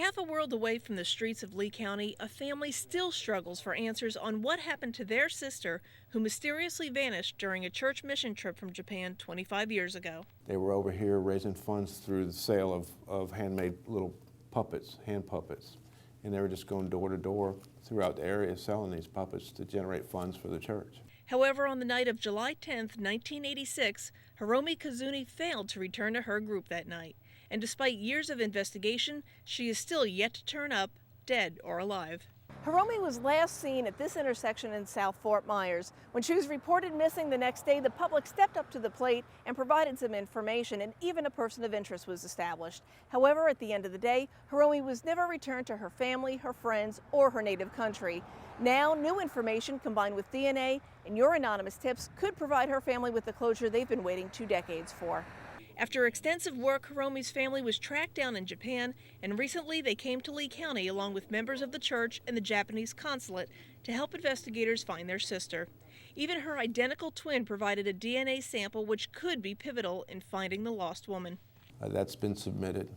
Half a world away from the streets of Lee County, a family still struggles for answers on what happened to their sister who mysteriously vanished during a church mission trip from Japan 25 years ago. They were over here raising funds through the sale of handmade little puppets, hand puppets. And they were just going door to door throughout the area selling these puppets to generate funds for the church. However, on the night of July 10th, 1986, Hiromi Kazuni failed to return to her group that night. And despite years of investigation, she is still yet to turn up, dead or alive. Hiromi was last seen at this intersection in South Fort Myers. When she was reported missing the next day, the public stepped up to the plate and provided some information, and even a person of interest was established. However, at the end of the day, Hiromi was never returned to her family, her friends, or her native country. Now, new information combined with DNA and your anonymous tips could provide her family with the closure they've been waiting 2 decades for. After extensive work, Hiromi's family was tracked down in Japan, and recently they came to Lee County along with members of the church and the Japanese consulate to help investigators find their sister. Even her identical twin provided a DNA sample which could be pivotal in finding the lost woman. That's been submitted.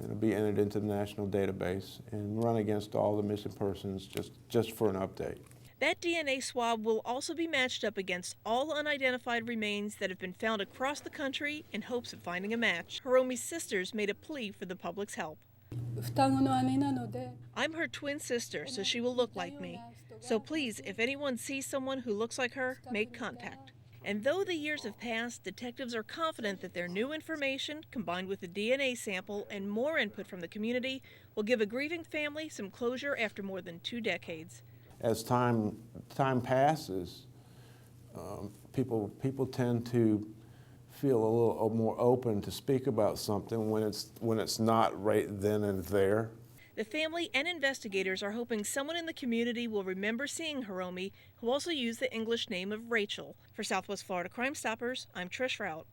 It'll be entered into the national database and run against all the missing persons just for an update. That DNA swab will also be matched up against all unidentified remains that have been found across the country in hopes of finding a match. Hiromi's sisters made a plea for the public's help. I'm her twin sister, so she will look like me. So please, if anyone sees someone who looks like her, make contact. And though the years have passed, detectives are confident that their new information, combined with the DNA sample and more input from the community, will give a grieving family some closure after more than 2 decades. As time passes, people tend to feel a little more open to speak about something when it's not right then and there. The family and investigators are hoping someone in the community will remember seeing Hiromi, who also used the English name of Rachel. For Southwest Florida Crime Stoppers, I'm Trish Routte.